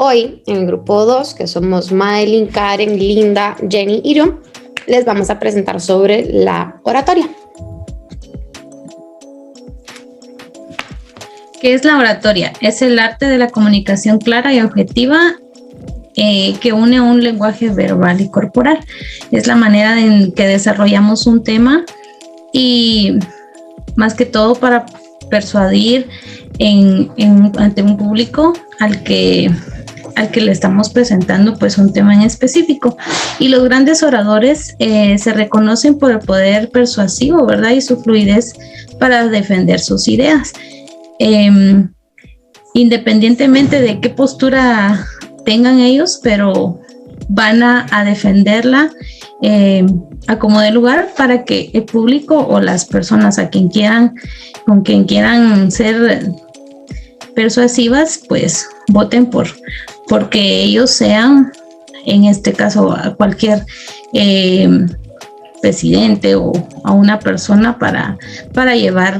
hoy en el grupo 2, que somos Madeline, Karen, Linda, Jenny y yo, les vamos a presentar sobre la oratoria. ¿Qué es la oratoria? Es el arte de la comunicación clara y objetiva que une un lenguaje verbal y corporal. Es la manera en que desarrollamos un tema y más que todo para persuadir ante un público al que le estamos presentando pues un tema en específico. Y los grandes oradores se reconocen por el poder persuasivo, ¿verdad? Y su fluidez para defender sus ideas. Independientemente de qué postura tengan ellos, pero van a defenderla a como de lugar para que el público o las personas con quien quieran ser persuasivas, pues voten porque ellos sean, en este caso, a cualquier presidente o a una persona para llevar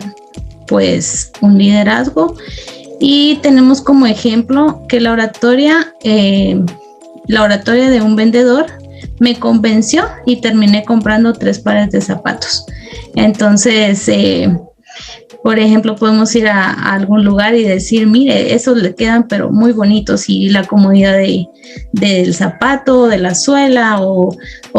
pues un liderazgo. Y tenemos como ejemplo que la oratoria de un vendedor me convenció y terminé comprando 3 pares de zapatos. Entonces, por ejemplo, podemos ir a algún lugar y decir, mire, esos le quedan pero muy bonitos, y la comodidad del zapato, de la suela o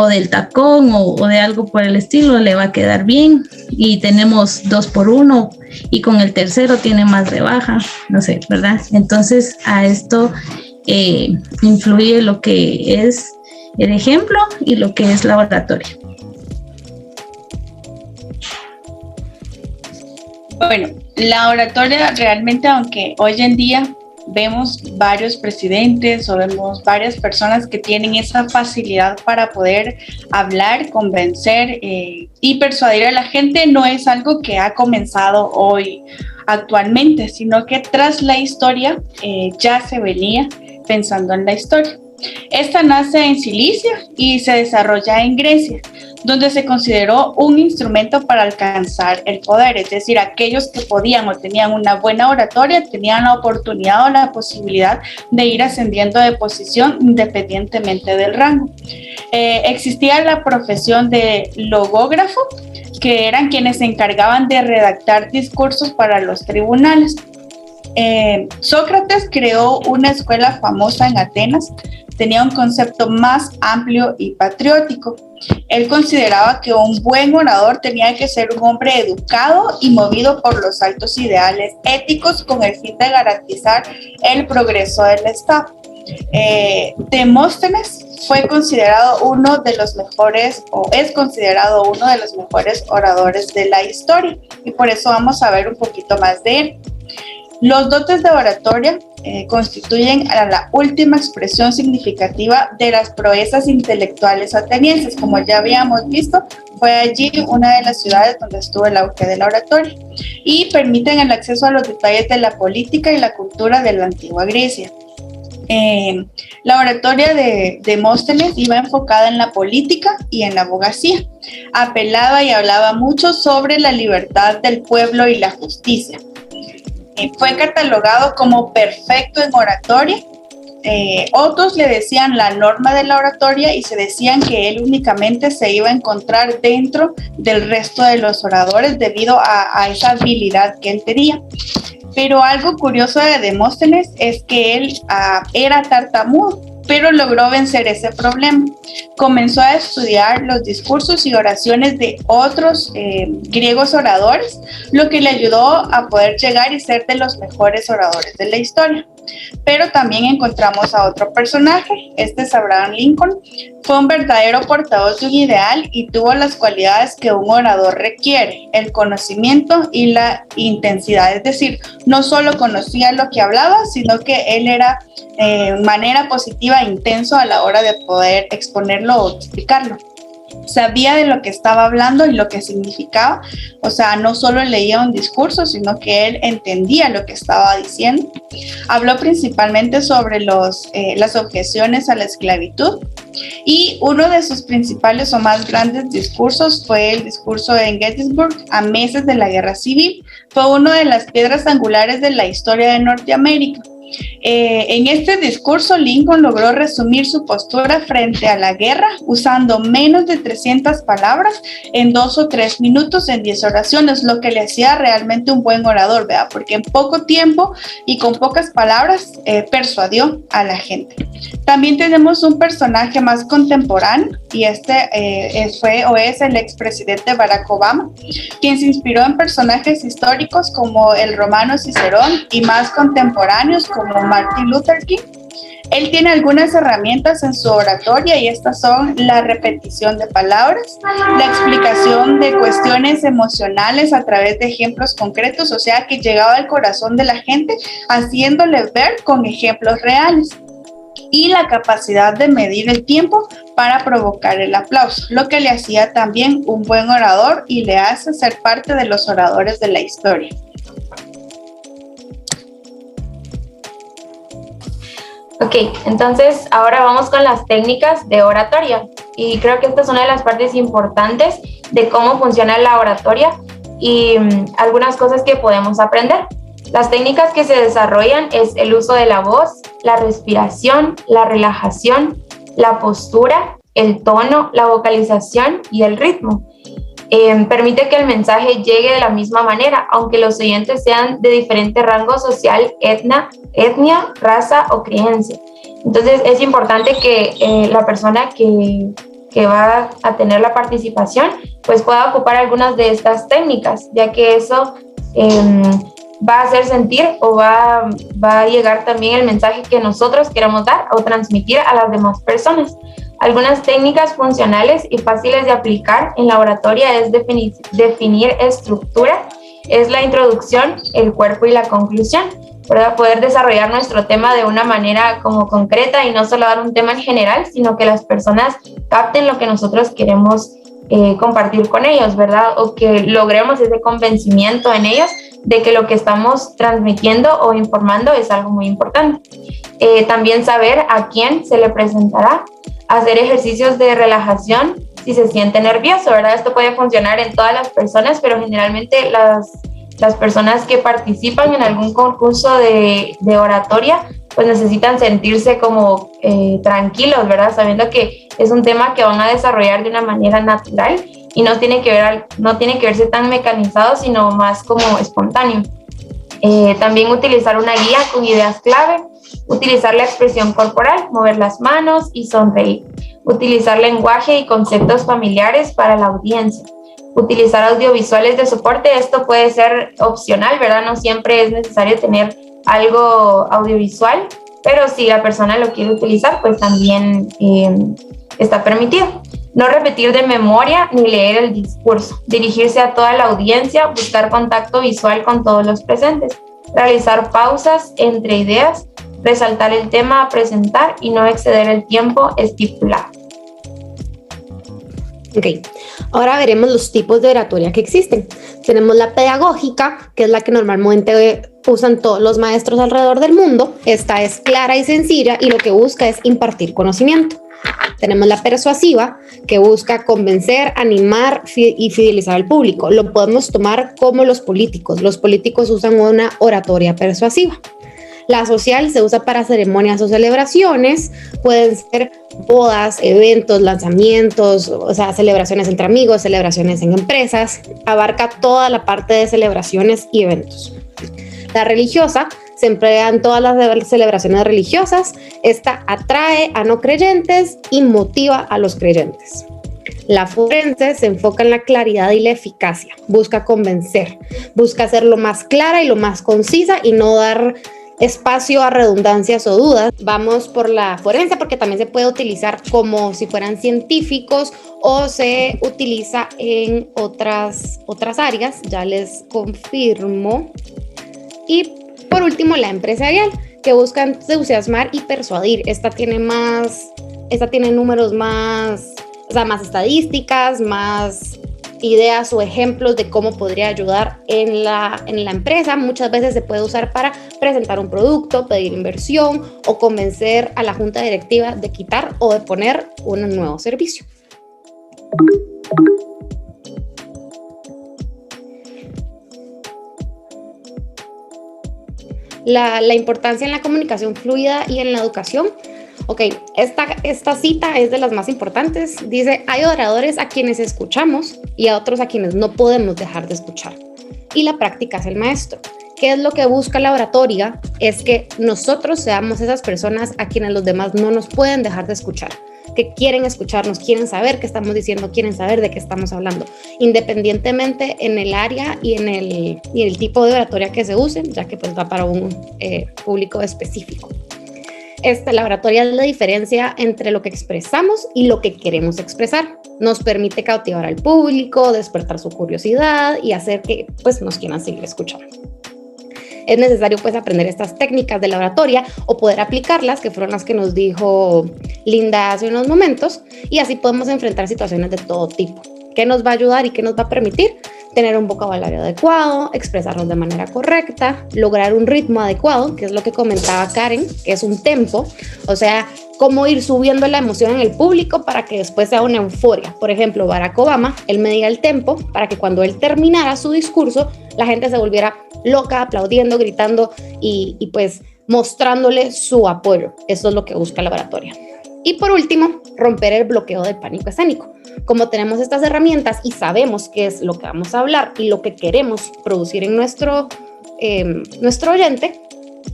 del tacón o de algo por el estilo le va a quedar bien, y tenemos 2 por 1 y con el tercero tiene más rebaja, no sé, ¿verdad? Entonces a esto influye lo que es el ejemplo y lo que es la oratoria. Bueno, la oratoria realmente, aunque hoy en día vemos varios presidentes o vemos varias personas que tienen esa facilidad para poder hablar, convencer y persuadir a la gente, no es algo que ha comenzado hoy actualmente, sino que tras la historia ya se venía pensando en la historia. Esta nace en Cilicia y se desarrolla en Grecia, donde se consideró un instrumento para alcanzar el poder, es decir, aquellos que podían o tenían una buena oratoria tenían la oportunidad o la posibilidad de ir ascendiendo de posición independientemente del rango. Existía la profesión de logógrafo, que eran quienes se encargaban de redactar discursos para los tribunales. Sócrates creó una escuela famosa en Atenas. Tenía un concepto más amplio y patriótico. Él consideraba que un buen orador tenía que ser un hombre educado y movido por los altos ideales éticos con el fin de garantizar el progreso del Estado. Demóstenes fue considerado uno de los mejores, o es considerado uno de los mejores oradores de la historia, y por eso vamos a ver un poquito más de él. Los dotes de oratoria constituyen a la última expresión significativa de las proezas intelectuales atenienses. Como ya habíamos visto, fue allí una de las ciudades donde estuvo el auge de la oratoria, y permiten el acceso a los detalles de la política y la cultura de la antigua Grecia. La oratoria de Demóstenes iba enfocada en la política y en la abogacía. Apelaba y hablaba mucho sobre la libertad del pueblo y la justicia. Fue catalogado como perfecto en oratoria. Otros le decían la norma de la oratoria y se decían que él únicamente se iba a encontrar dentro del resto de los oradores debido a esa habilidad que él tenía. Pero algo curioso de Demóstenes es que él era tartamudo, pero logró vencer ese problema. Comenzó a estudiar los discursos y oraciones de otros griegos oradores, lo que le ayudó a poder llegar y ser de los mejores oradores de la historia. Pero también encontramos a otro personaje, este es Abraham Lincoln. Fue un verdadero portavoz de un ideal y tuvo las cualidades que un orador requiere: el conocimiento y la intensidad. Es decir, no solo conocía lo que hablaba, sino que él era manera positiva e intenso a la hora de poder exponerlo o explicarlo. Sabía de lo que estaba hablando y lo que significaba, o sea, no solo leía un discurso, sino que él entendía lo que estaba diciendo. Habló principalmente sobre las objeciones a la esclavitud, y uno de sus principales o más grandes discursos fue el discurso en Gettysburg a meses de la Guerra Civil. Fue una de las piedras angulares de la historia de Norteamérica. En este discurso, Lincoln logró resumir su postura frente a la guerra usando menos de 300 palabras en 2 o 3 minutos en 10 oraciones, lo que le hacía realmente un buen orador, ¿verdad? Porque en poco tiempo y con pocas palabras persuadió a la gente. También tenemos un personaje más contemporáneo y fue o es el expresidente Barack Obama, quien se inspiró en personajes históricos como el romano Cicerón y más contemporáneos como Martin Luther King. Él tiene algunas herramientas en su oratoria y estas son la repetición de palabras, la explicación de cuestiones emocionales a través de ejemplos concretos, o sea que llegaba al corazón de la gente haciéndole ver con ejemplos reales, y la capacidad de medir el tiempo para provocar el aplauso, lo que le hacía también un buen orador y le hace ser parte de los oradores de la historia. Ok, entonces ahora vamos con las técnicas de oratoria y creo que esta es una de las partes importantes de cómo funciona la oratoria y algunas cosas que podemos aprender. Las técnicas que se desarrollan es el uso de la voz, la respiración, la relajación, la postura, el tono, la vocalización y el ritmo. Permite que el mensaje llegue de la misma manera, aunque los oyentes sean de diferente rango social, etnia, raza o creencia. Entonces es importante que la persona que va a tener la participación pues pueda ocupar algunas de estas técnicas, ya que eso va a hacer sentir o va a llegar también el mensaje que nosotros queremos dar o transmitir a las demás personas. Algunas técnicas funcionales y fáciles de aplicar en la oratoria es definir estructura, es la introducción, el cuerpo y la conclusión, para poder desarrollar nuestro tema de una manera como concreta y no solo dar un tema en general, sino que las personas capten lo que nosotros queremos compartir con ellos, ¿verdad? O que logremos ese convencimiento en ellos de que lo que estamos transmitiendo o informando es algo muy importante. También saber a quién se le presentará, hacer ejercicios de relajación si se siente nervioso, ¿verdad? Esto puede funcionar en todas las personas, pero generalmente las personas que participan en algún concurso de oratoria pues necesitan sentirse como tranquilos, ¿verdad? Sabiendo que es un tema que van a desarrollar de una manera natural y no tiene que verse tan mecanizado, sino más como espontáneo. También utilizar una guía con ideas clave, utilizar la expresión corporal, mover las manos y sonreír, utilizar lenguaje y conceptos familiares para la audiencia, utilizar audiovisuales de soporte. Esto puede ser opcional, ¿verdad? No siempre es necesario tener algo audiovisual, pero si la persona lo quiere utilizar, pues también está permitido. No repetir de memoria ni leer el discurso, dirigirse a toda la audiencia, buscar contacto visual con todos los presentes, realizar pausas entre ideas, resaltar el tema a presentar y no exceder el tiempo estipulado. Ok, ahora veremos los tipos de oratoria que existen. Tenemos la pedagógica, que es la que normalmente usan todos los maestros alrededor del mundo. Esta es clara y sencilla y lo que busca es impartir conocimiento. Tenemos la persuasiva, que busca convencer, animar y fidelizar al público. Lo podemos tomar como los políticos. Los políticos usan una oratoria persuasiva. La social se usa para ceremonias o celebraciones, pueden ser bodas, eventos, lanzamientos, o sea, celebraciones entre amigos, celebraciones en empresas, abarca toda la parte de celebraciones y eventos. La religiosa se emplea en todas las celebraciones religiosas, esta atrae a no creyentes y motiva a los creyentes. La forense se enfoca en la claridad y la eficacia, busca convencer, busca ser lo más clara y lo más concisa y no dar espacio a redundancias o dudas. Vamos por la forense porque también se puede utilizar como si fueran científicos o se utiliza en otras áreas, ya les confirmo. Y por último, la empresarial, que busca entusiasmar y persuadir. Esta tiene números más, o sea, más estadísticas, más ideas o ejemplos de cómo podría ayudar en la empresa. Muchas veces se puede usar para presentar un producto, pedir inversión o convencer a la junta directiva de quitar o de poner un nuevo servicio. la importancia en la comunicación fluida y en la educación. Ok, esta cita es de las más importantes. Dice, hay oradores a quienes escuchamos y a otros a quienes no podemos dejar de escuchar. Y la práctica es el maestro. ¿Qué es lo que busca la oratoria? Es que nosotros seamos esas personas a quienes los demás no nos pueden dejar de escuchar, que quieren escucharnos, quieren saber qué estamos diciendo, quieren saber de qué estamos hablando, independientemente en el área y en el tipo de oratoria que se use, ya que pues va para un público específico. La oratoria es la diferencia entre lo que expresamos y lo que queremos expresar. Nos permite cautivar al público, despertar su curiosidad y hacer que pues, nos quieran seguir escuchando. Es necesario pues aprender estas técnicas de la oratoria o poder aplicarlas, que fueron las que nos dijo Linda hace unos momentos, y así podemos enfrentar situaciones de todo tipo. ¿Qué nos va a ayudar y qué nos va a permitir? Tener un vocabulario adecuado, expresarnos de manera correcta, lograr un ritmo adecuado, que es lo que comentaba Karen, que es un tempo, o sea, cómo ir subiendo la emoción en el público para que después sea una euforia. Por ejemplo, Barack Obama, él medía el tempo para que cuando él terminara su discurso, la gente se volviera loca, aplaudiendo, gritando y pues mostrándole su apoyo. Eso es lo que busca la oratoria. Y por último, romper el bloqueo del pánico escénico. Como tenemos estas herramientas y sabemos qué es lo que vamos a hablar y lo que queremos producir en nuestro oyente,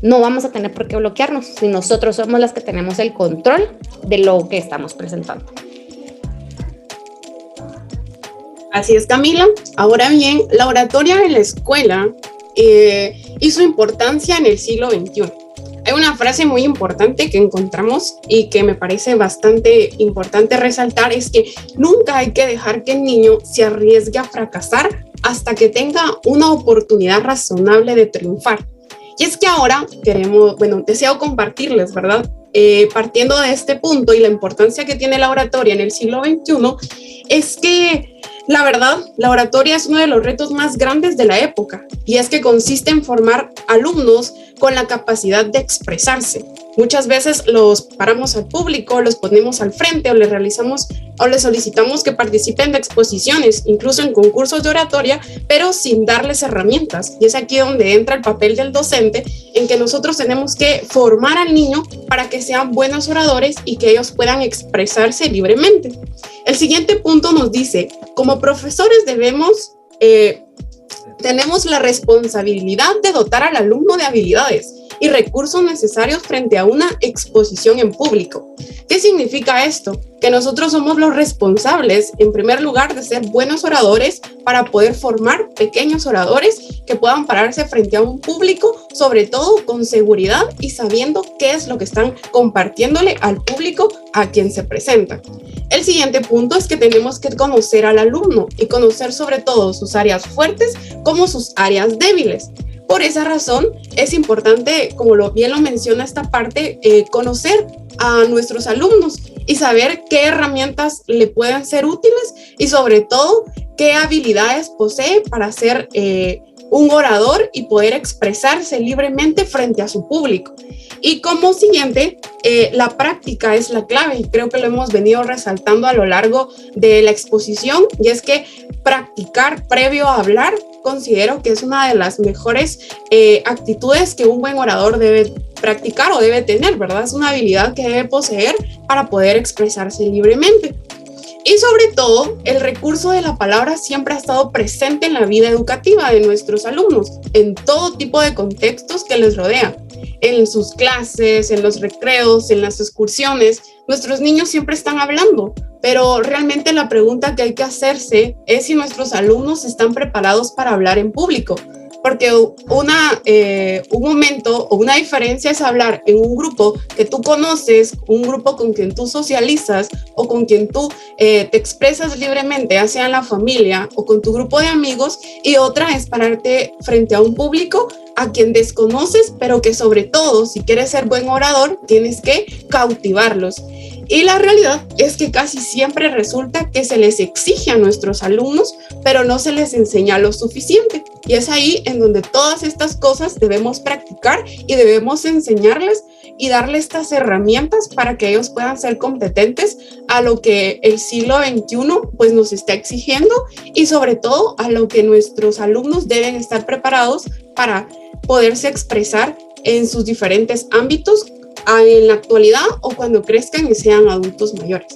no vamos a tener por qué bloquearnos si nosotros somos las que tenemos el control de lo que estamos presentando. Así es, Camila. Ahora bien, la oratoria en la escuela y su importancia en el siglo XXI. Hay una frase muy importante que encontramos y que me parece bastante importante resaltar, es que nunca hay que dejar que el niño se arriesgue a fracasar hasta que tenga una oportunidad razonable de triunfar. Y es que ahora deseo compartirles, ¿verdad? Partiendo de este punto y la importancia que tiene la oratoria en el siglo XXI, es que la verdad, la oratoria es uno de los retos más grandes de la época, y es que consiste en formar alumnos con la capacidad de expresarse. Muchas veces los paramos al público, los ponemos al frente o les solicitamos que participen de exposiciones, incluso en concursos de oratoria, pero sin darles herramientas. Y es aquí donde entra el papel del docente, en que nosotros tenemos que formar al niño para que sean buenos oradores y que ellos puedan expresarse libremente. El siguiente punto nos dice, como profesores tenemos la responsabilidad de dotar al alumno de habilidades y recursos necesarios frente a una exposición en público. ¿Qué significa esto? Que nosotros somos los responsables, en primer lugar, de ser buenos oradores para poder formar pequeños oradores que puedan pararse frente a un público, sobre todo con seguridad y sabiendo qué es lo que están compartiéndole al público a quien se presenta. El siguiente punto es que tenemos que conocer al alumno y conocer sobre todo sus áreas fuertes como sus áreas débiles. Por esa razón es importante, como bien lo menciona esta parte, conocer a nuestros alumnos y saber qué herramientas le pueden ser útiles y sobre todo qué habilidades posee para ser un orador y poder expresarse libremente frente a su público. Y como siguiente, la práctica es la clave, y creo que lo hemos venido resaltando a lo largo de la exposición, y es que practicar previo a hablar considero que es una de las mejores actitudes que un buen orador debe practicar o debe tener, ¿verdad? Es una habilidad que debe poseer para poder expresarse libremente. Y sobre todo, el recurso de la palabra siempre ha estado presente en la vida educativa de nuestros alumnos, en todo tipo de contextos que les rodean. En sus clases, en los recreos, en las excursiones, nuestros niños siempre están hablando, pero realmente la pregunta que hay que hacerse es si nuestros alumnos están preparados para hablar en público. Porque un momento o una diferencia es hablar en un grupo que tú conoces, un grupo con quien tú socializas o con quien tú te expresas libremente, ya sea en la familia o con tu grupo de amigos, y otra es pararte frente a un público a quien desconoces, pero que sobre todo, si quieres ser buen orador, tienes que cautivarlos. Y la realidad es que casi siempre resulta que se les exige a nuestros alumnos, pero no se les enseña lo suficiente. Y es ahí en donde todas estas cosas debemos practicar y debemos enseñarles y darles estas herramientas para que ellos puedan ser competentes a lo que el siglo XXI pues nos está exigiendo, y sobre todo a lo que nuestros alumnos deben estar preparados para poderse expresar en sus diferentes ámbitos en la actualidad o cuando crezcan y sean adultos mayores.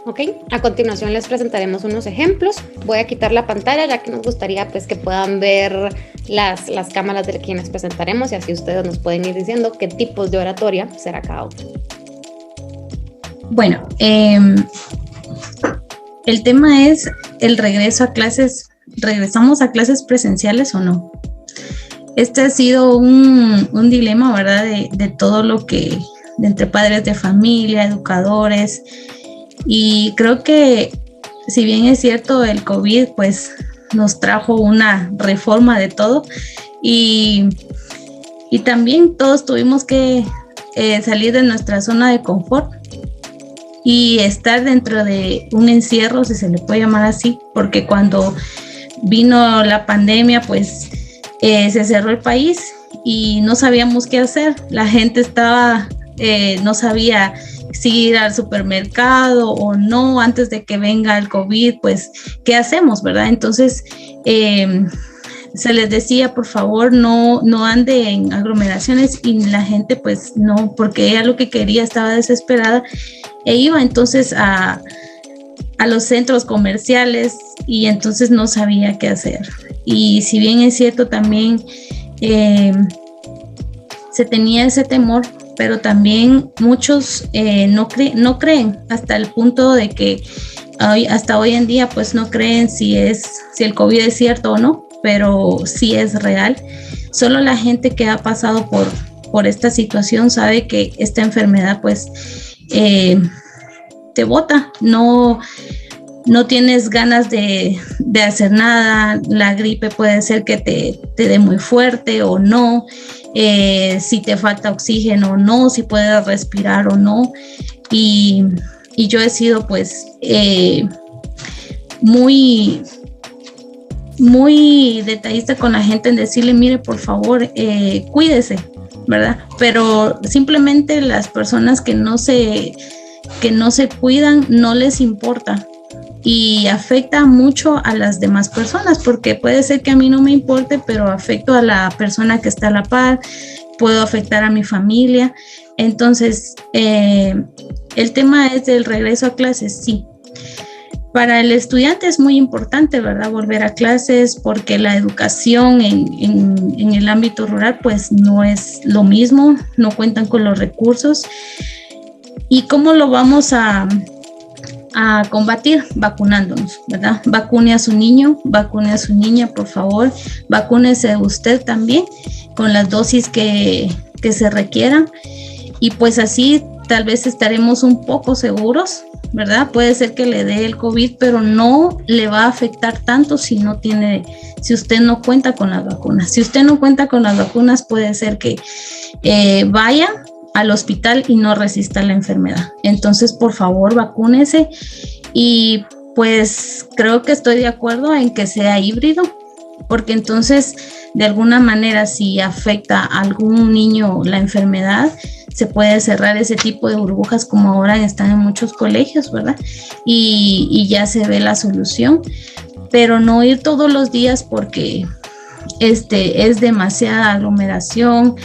Ok, a continuación les presentaremos unos ejemplos. Voy a quitar la pantalla ya que nos gustaría pues que puedan ver las cámaras de quienes presentaremos y así ustedes nos pueden ir diciendo qué tipos de oratoria será cada uno. Bueno, el tema es el regreso a clases. ¿Regresamos a clases presenciales o no? Este ha sido un dilema, ¿verdad? De todo lo que, de entre padres de familia, educadores. Y creo que si bien es cierto el COVID pues nos trajo una reforma de todo y también todos tuvimos que salir de nuestra zona de confort y estar dentro de un encierro, si se le puede llamar así, porque cuando vino la pandemia pues se cerró el país y no sabíamos qué hacer. La gente estaba, no sabía si ir al supermercado o no antes de que venga el COVID, pues, ¿qué hacemos, verdad? Entonces, se les decía, por favor, no ande en aglomeraciones y la gente, pues, no, porque ella lo que quería, estaba desesperada e iba entonces a los centros comerciales y entonces no sabía qué hacer. Y si bien es cierto, también se tenía ese temor, pero también muchos no creen hasta el punto de que hasta hoy en día pues no creen si el COVID es cierto o no, pero sí es real. Solo la gente que ha pasado por esta situación sabe que esta enfermedad pues te bota, no tienes ganas de hacer nada. La gripe puede ser que te dé muy fuerte o no, si te falta oxígeno o no, si puedes respirar o no. Y yo he sido pues muy detallista con la gente en decirle, mire, por favor, cuídese, ¿verdad? Pero simplemente las personas que no se cuidan no les importa. Y afecta mucho a las demás personas, porque puede ser que a mí no me importe, pero afecto a la persona que está a la par, puedo afectar a mi familia. Entonces, el tema es del regreso a clases, sí. Para el estudiante es muy importante, ¿verdad?, volver a clases, porque la educación en el ámbito rural pues no es lo mismo, no cuentan con los recursos. ¿Y cómo lo vamos a combatir? Vacunándonos, ¿verdad? Vacune a su niño, vacune a su niña, por favor. Vacúnese usted también con las dosis que se requieran. Y pues así tal vez estaremos un poco seguros, ¿verdad? Puede ser que le dé el COVID, pero no le va a afectar tanto si usted no cuenta con las vacunas. Si usted no cuenta con las vacunas, puede ser que vaya al hospital y no resista la enfermedad. Entonces, por favor, vacúnese. Y pues creo que estoy de acuerdo en que sea híbrido, porque entonces de alguna manera si afecta a algún niño la enfermedad, se puede cerrar ese tipo de burbujas como ahora están en muchos colegios, ¿verdad? Y ya se ve la solución, pero no ir todos los días porque es demasiada aglomeración.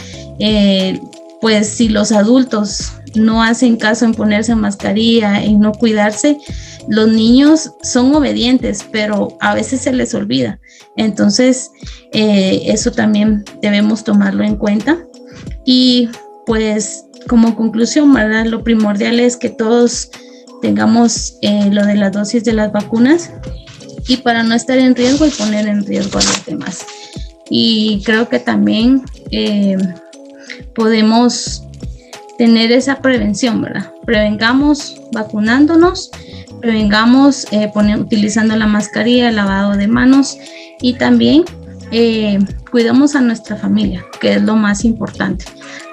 Pues si los adultos no hacen caso en ponerse mascarilla, en no cuidarse, los niños son obedientes, pero a veces se les olvida. Entonces, eso también debemos tomarlo en cuenta. Y pues como conclusión, ¿verdad?, lo primordial es que todos tengamos lo de las dosis de las vacunas y para no estar en riesgo y poner en riesgo a los demás. Y creo que también podemos tener esa prevención, ¿verdad? Prevengamos vacunándonos, prevengamos utilizando la mascarilla, el lavado de manos y también cuidamos a nuestra familia, que es lo más importante.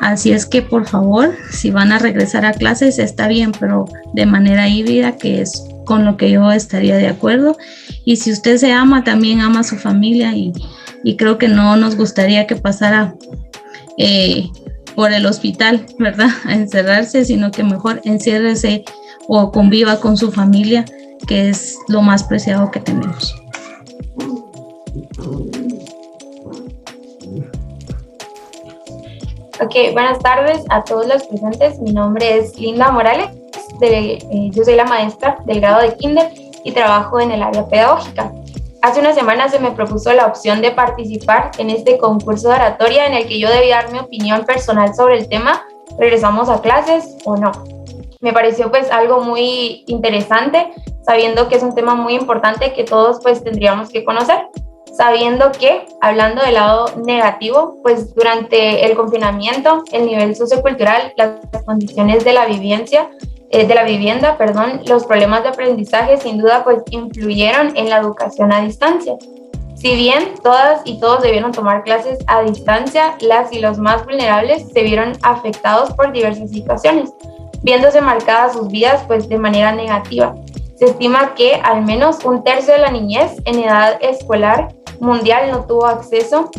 Así es que, por favor, si van a regresar a clases, está bien, pero de manera híbrida, que es con lo que yo estaría de acuerdo. Y si usted se ama, también ama a su familia y creo que no nos gustaría que pasara por el hospital, ¿verdad?, a encerrarse, sino que mejor enciérrese o conviva con su familia, que es lo más preciado que tenemos. Ok, buenas tardes a todos los presentes. Mi nombre es Linda Morales. Yo soy la maestra del grado de Kinder y trabajo en el área pedagógica. Hace unas semanas se me propuso la opción de participar en este concurso de oratoria en el que yo debía dar mi opinión personal sobre el tema, ¿regresamos a clases o no? Me pareció pues algo muy interesante, sabiendo que es un tema muy importante que todos pues tendríamos que conocer, sabiendo que, hablando del lado negativo, pues durante el confinamiento, el nivel sociocultural, las condiciones de la vivienda, los problemas de aprendizaje sin duda pues influyeron en la educación a distancia. Si bien todas y todos debieron tomar clases a distancia, las y los más vulnerables se vieron afectados por diversas situaciones, viéndose marcadas sus vidas pues de manera negativa. Se estima que al menos un tercio de la niñez en edad escolar mundial no tuvo acceso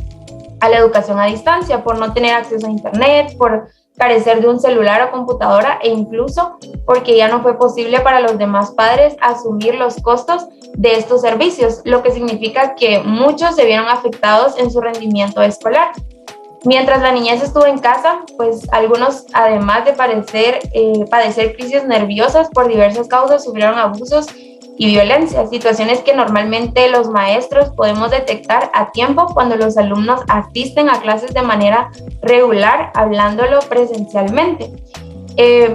a la educación a distancia por no tener acceso a internet, por carecer de un celular o computadora e incluso porque ya no fue posible para los demás padres asumir los costos de estos servicios, lo que significa que muchos se vieron afectados en su rendimiento escolar. Mientras la niñez estuvo en casa, pues algunos, además de padecer crisis nerviosas por diversas causas, sufrieron abusos y violencia, situaciones que normalmente los maestros podemos detectar a tiempo cuando los alumnos asisten a clases de manera regular, hablándolo presencialmente.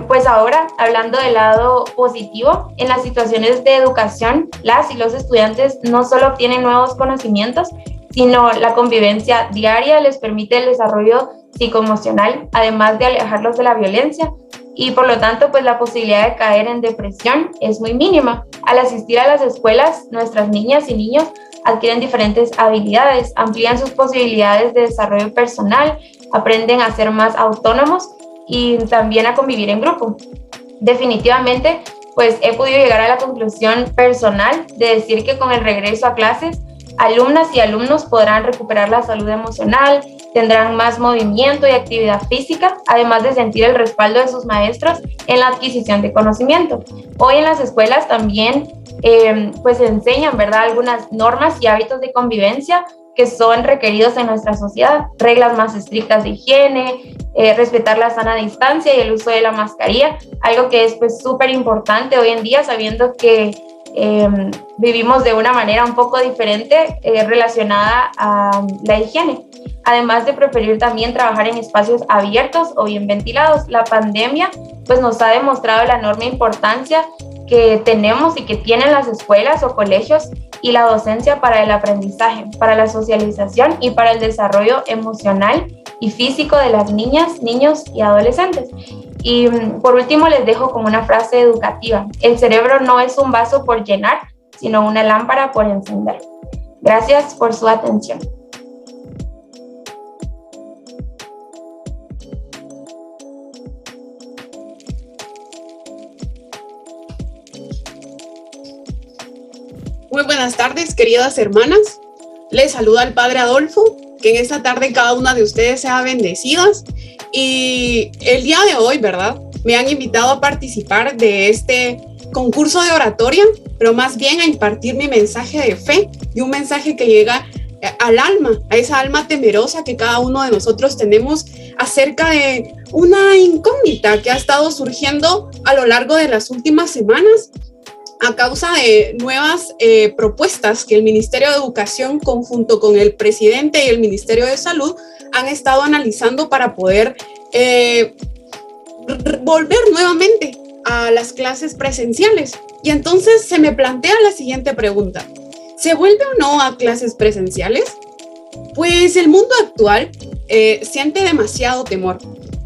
Pues ahora, hablando del lado positivo, en las situaciones de educación, las y los estudiantes no solo obtienen nuevos conocimientos, sino la convivencia diaria les permite el desarrollo psicoemocional, además de alejarlos de la violencia, y por lo tanto pues la posibilidad de caer en depresión es muy mínima. Al asistir a las escuelas, nuestras niñas y niños adquieren diferentes habilidades, amplían sus posibilidades de desarrollo personal, aprenden a ser más autónomos y también a convivir en grupo. Definitivamente pues he podido llegar a la conclusión personal de decir que con el regreso a clases, alumnas y alumnos podrán recuperar la salud emocional, tendrán más movimiento y actividad física, además de sentir el respaldo de sus maestros en la adquisición de conocimiento. Hoy en las escuelas también pues se enseñan, ¿verdad?, algunas normas y hábitos de convivencia que son requeridos en nuestra sociedad, reglas más estrictas de higiene, respetar la sana distancia y el uso de la mascarilla, algo que es pues súper importante hoy en día, sabiendo que vivimos de una manera un poco diferente relacionada a la higiene. Además de preferir también trabajar en espacios abiertos o bien ventilados, la pandemia pues nos ha demostrado la enorme importancia que tenemos y que tienen las escuelas o colegios y la docencia para el aprendizaje, para la socialización y para el desarrollo emocional y físico de las niñas, niños y adolescentes. Y por último les dejo con una frase educativa: el cerebro no es un vaso por llenar, sino una lámpara por encender. Gracias por su atención. Muy buenas tardes, queridas hermanas. Les saluda el Padre Adolfo. Que en esta tarde cada una de ustedes sea bendecidas. Y el día de hoy, ¿verdad?, me han invitado a participar de este concurso de oratoria, pero más bien a impartir mi mensaje de fe y un mensaje que llega al alma, a esa alma temerosa que cada uno de nosotros tenemos acerca de una incógnita que ha estado surgiendo a lo largo de las últimas semanas a causa de nuevas propuestas que el Ministerio de Educación, conjunto con el presidente y el Ministerio de Salud, han estado analizando para poder volver nuevamente a las clases presenciales. Y entonces se me plantea la siguiente pregunta: ¿se vuelve o no a clases presenciales? Pues el mundo actual siente demasiado temor.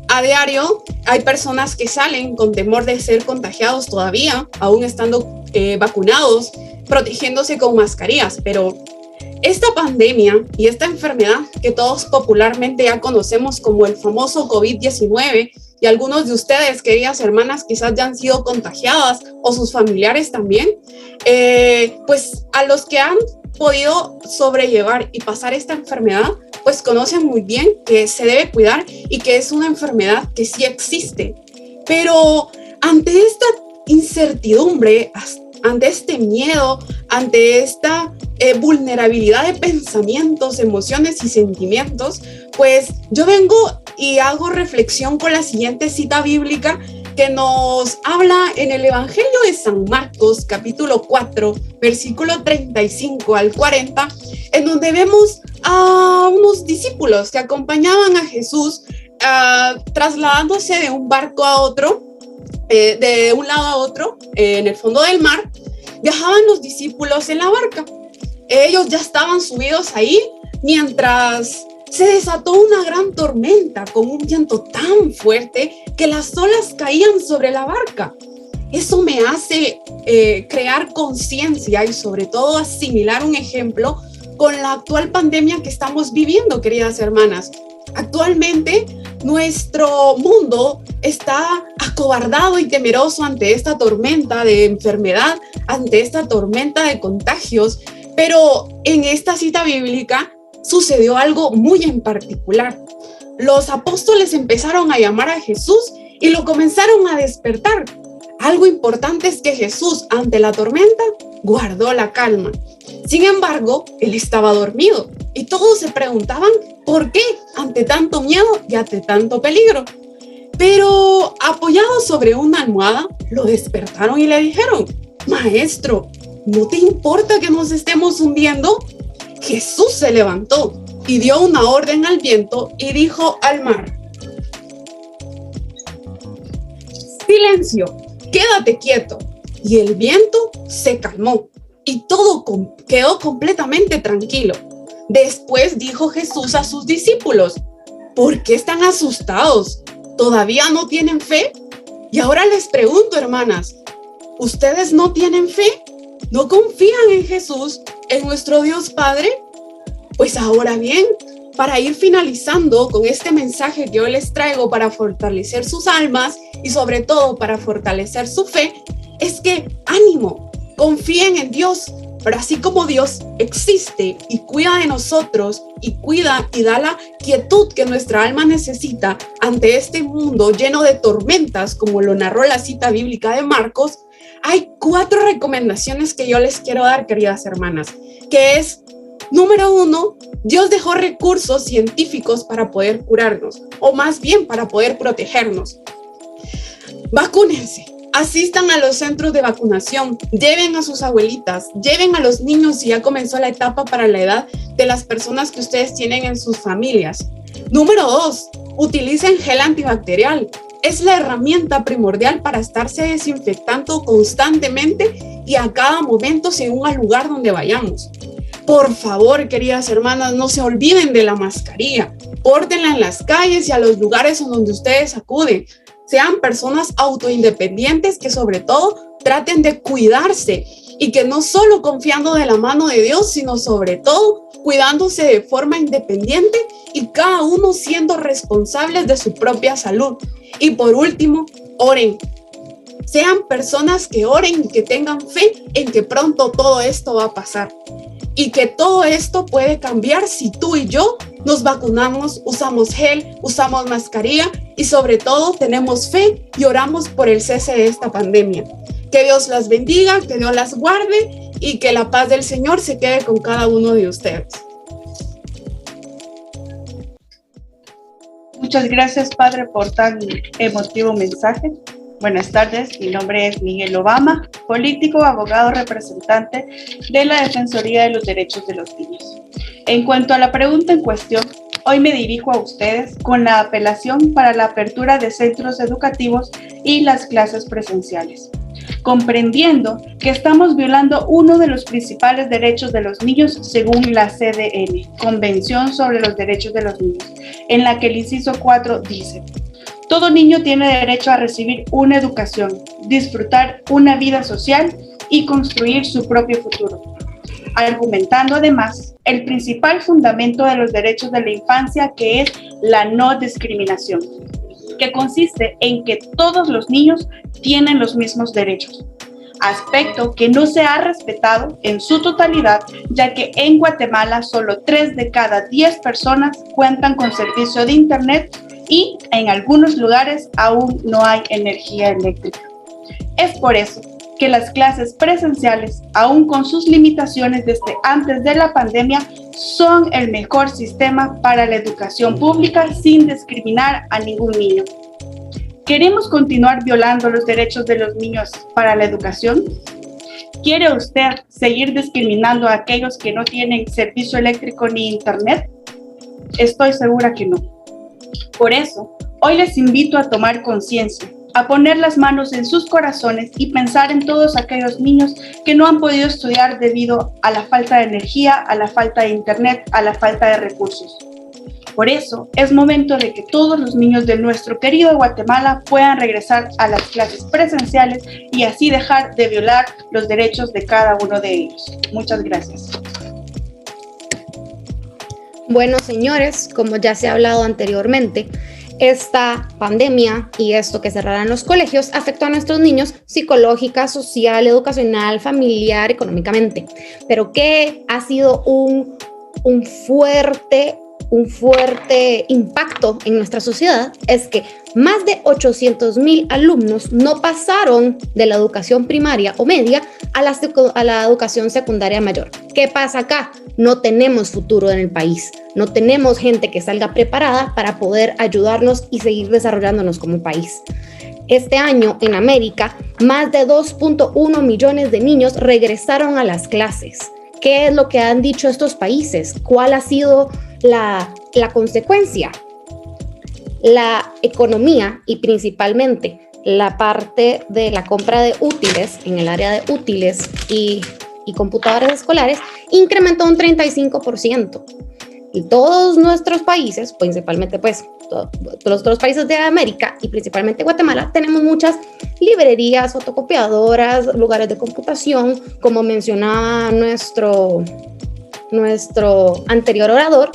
A diario hay personas que salen con temor de ser contagiados todavía, aún estando vacunados, protegiéndose con mascarillas, pero esta pandemia y esta enfermedad que todos popularmente ya conocemos como el famoso COVID-19, y algunos de ustedes, queridas hermanas, quizás ya han sido contagiadas o sus familiares también, pues a los que han podido sobrellevar y pasar esta enfermedad, pues conocen muy bien que se debe cuidar y que es una enfermedad que sí existe. Pero ante esta incertidumbre, ante este miedo, ante esta vulnerabilidad de pensamientos, emociones y sentimientos, pues yo vengo y hago reflexión con la siguiente cita bíblica que nos habla en el Evangelio de San Marcos, capítulo 4, versículo 35 al 40, en donde vemos a unos discípulos que acompañaban a Jesús trasladándose de un barco a otro, de un lado a otro, en el fondo del mar. Viajaban los discípulos en la barca. Ellos ya estaban subidos ahí mientras se desató una gran tormenta con un viento tan fuerte que las olas caían sobre la barca. Eso me hace crear conciencia y sobre todo asimilar un ejemplo con la actual pandemia que estamos viviendo, queridas hermanas. Actualmente nuestro mundo está acobardado y temeroso ante esta tormenta de enfermedad, ante esta tormenta de contagios, pero en esta cita bíblica sucedió algo muy en particular. Los apóstoles empezaron a llamar a Jesús y lo comenzaron a despertar. Algo importante es que Jesús, ante la tormenta, guardó la calma. Sin embargo, él estaba dormido y todos se preguntaban por qué ante tanto miedo y ante tanto peligro. Pero apoyado sobre una almohada, lo despertaron y le dijeron: Maestro, ¿no te importa que nos estemos hundiendo? Jesús se levantó y dio una orden al viento y dijo al mar: silencio, quédate quieto. Y el viento se calmó y todo quedó completamente tranquilo. Después dijo Jesús a sus discípulos: ¿por qué están asustados? ¿Todavía no tienen fe? Y ahora les pregunto, hermanas, ¿ustedes no tienen fe? ¿No confían en Jesús, en nuestro Dios Padre? Pues ahora bien, para ir finalizando con este mensaje que yo les traigo para fortalecer sus almas y sobre todo para fortalecer su fe, es que ánimo, confíen en Dios, pero así como Dios existe y cuida de nosotros y cuida y da la quietud que nuestra alma necesita ante este mundo lleno de tormentas, como lo narró la cita bíblica de Marcos, hay 4 recomendaciones que yo les quiero dar, queridas hermanas, que es: número 1, Dios dejó recursos científicos para poder curarnos, o más bien para poder protegernos. Vacúnense, asistan a los centros de vacunación, lleven a sus abuelitas, lleven a los niños si ya comenzó la etapa para la edad de las personas que ustedes tienen en sus familias. Número 2, utilicen gel antibacterial. Es la herramienta primordial para estarse desinfectando constantemente y a cada momento según el lugar donde vayamos. Por favor, queridas hermanas, no se olviden de la mascarilla. Pórtenla en las calles y a los lugares en donde ustedes acuden. Sean personas autoindependientes que sobre todo traten de cuidarse y que no solo confiando de la mano de Dios, sino sobre todo cuidándose de forma independiente y cada uno siendo responsables de su propia salud. Y por último, oren. Sean personas que oren y que tengan fe en que pronto todo esto va a pasar. Y que todo esto puede cambiar si tú y yo nos vacunamos, usamos gel, usamos mascarilla y sobre todo tenemos fe y oramos por el cese de esta pandemia. Que Dios las bendiga, que Dios las guarde y que la paz del Señor se quede con cada uno de ustedes. Muchas gracias, Padre, por tan emotivo mensaje. Buenas tardes, mi nombre es Miguel Obama, político, abogado, representante de la Defensoría de los Derechos de los Niños. En cuanto a la pregunta en cuestión, hoy me dirijo a ustedes con la apelación para la apertura de centros educativos y las clases presenciales, comprendiendo que estamos violando uno de los principales derechos de los niños según la CDN, Convención sobre los Derechos de los Niños, en la que el inciso 4 dice: todo niño tiene derecho a recibir una educación, disfrutar una vida social y construir su propio futuro, argumentando además el principal fundamento de los derechos de la infancia, que es la no discriminación, que consiste en que todos los niños tienen los mismos derechos, aspecto que no se ha respetado en su totalidad, ya que en Guatemala solo 3 de cada 10 personas cuentan con servicio de internet y en algunos lugares aún no hay energía eléctrica. Es por eso que las clases presenciales, aún con sus limitaciones desde antes de la pandemia, son el mejor sistema para la educación pública sin discriminar a ningún niño. ¿Queremos continuar violando los derechos de los niños para la educación? ¿Quiere usted seguir discriminando a aquellos que no tienen servicio eléctrico ni internet? Estoy segura que no. Por eso, hoy les invito a tomar conciencia, a poner las manos en sus corazones y pensar en todos aquellos niños que no han podido estudiar debido a la falta de energía, a la falta de internet, a la falta de recursos. Por eso, es momento de que todos los niños de nuestro querido Guatemala puedan regresar a las clases presenciales y así dejar de violar los derechos de cada uno de ellos. Muchas gracias. Bueno, señores, como ya se ha hablado anteriormente, esta pandemia y esto que cerrarán los colegios afectó a nuestros niños psicológica, social, educacional, familiar, económicamente. Pero que ha sido un fuerte impacto en nuestra sociedad es que más de 800,000 alumnos no pasaron de la educación primaria o media a la educación secundaria mayor. ¿Qué pasa acá? No tenemos futuro en el país, no tenemos gente que salga preparada para poder ayudarnos y seguir desarrollándonos como país. Este año en América, más de 2.1 millones de niños regresaron a las clases. ¿Qué es lo que han dicho estos países? ¿Cuál ha sido la consecuencia? La economía y principalmente la parte de la compra de útiles en el área de útiles y computadoras escolares incrementó un 35%. Y todos nuestros países, principalmente pues todos los países de América y principalmente Guatemala, tenemos muchas librerías, fotocopiadoras, lugares de computación, como mencionaba nuestro anterior orador.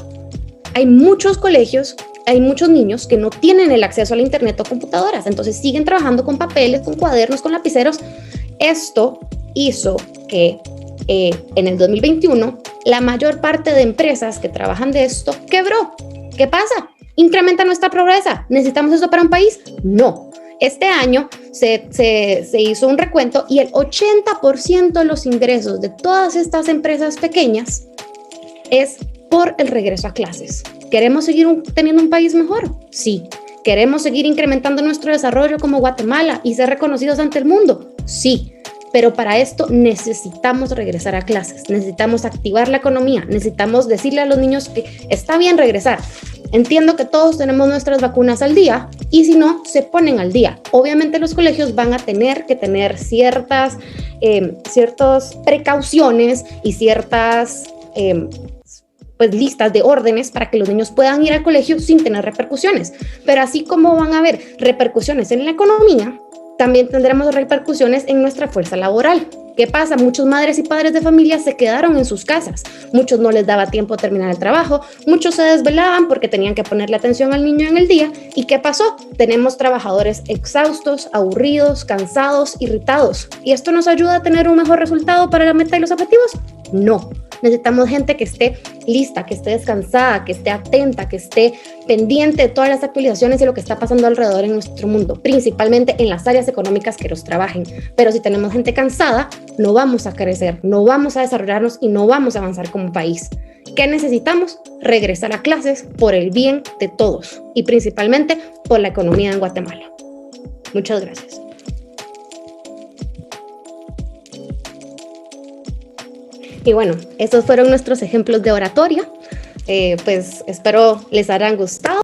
Hay muchos colegios, hay muchos niños que no tienen el acceso al internet o computadoras, entonces siguen trabajando con papeles, con cuadernos, con lapiceros. Esto hizo que en el 2021 la mayor parte de empresas que trabajan de esto quebró. ¿Qué pasa? ¿Incrementa nuestra pobreza? ¿Necesitamos eso para un país? No. Este año se hizo un recuento y el 80% de los ingresos de todas estas empresas pequeñas es por el regreso a clases. ¿Queremos seguir teniendo un país mejor? Sí. ¿Queremos seguir incrementando nuestro desarrollo como Guatemala y ser reconocidos ante el mundo? Sí. Pero para esto necesitamos regresar a clases, necesitamos activar la economía, necesitamos decirle a los niños que está bien regresar. Entiendo que todos tenemos nuestras vacunas al día y si no, se ponen al día. Obviamente los colegios van a tener que tener ciertas precauciones y ciertas pues listas de órdenes para que los niños puedan ir al colegio sin tener repercusiones. Pero así como van a haber repercusiones en la economía, también tendremos repercusiones en nuestra fuerza laboral. ¿Qué pasa? Muchos madres y padres de familia se quedaron en sus casas. Muchos no les daba tiempo a terminar el trabajo. Muchos se desvelaban porque tenían que ponerle atención al niño en el día. ¿Y qué pasó? Tenemos trabajadores exhaustos, aburridos, cansados, irritados. ¿Y esto nos ayuda a tener un mejor resultado para la meta y los objetivos? No. Necesitamos gente que esté lista, que esté descansada, que esté atenta, que esté pendiente de todas las actualizaciones y lo que está pasando alrededor en nuestro mundo, principalmente en las áreas económicas que los trabajen. Pero si tenemos gente cansada, no vamos a crecer, no vamos a desarrollarnos y no vamos a avanzar como país. ¿Qué necesitamos? Regresar a clases por el bien de todos y principalmente por la economía en Guatemala. Muchas gracias. Y bueno, estos fueron nuestros ejemplos de oratoria. Pues espero les hayan gustado.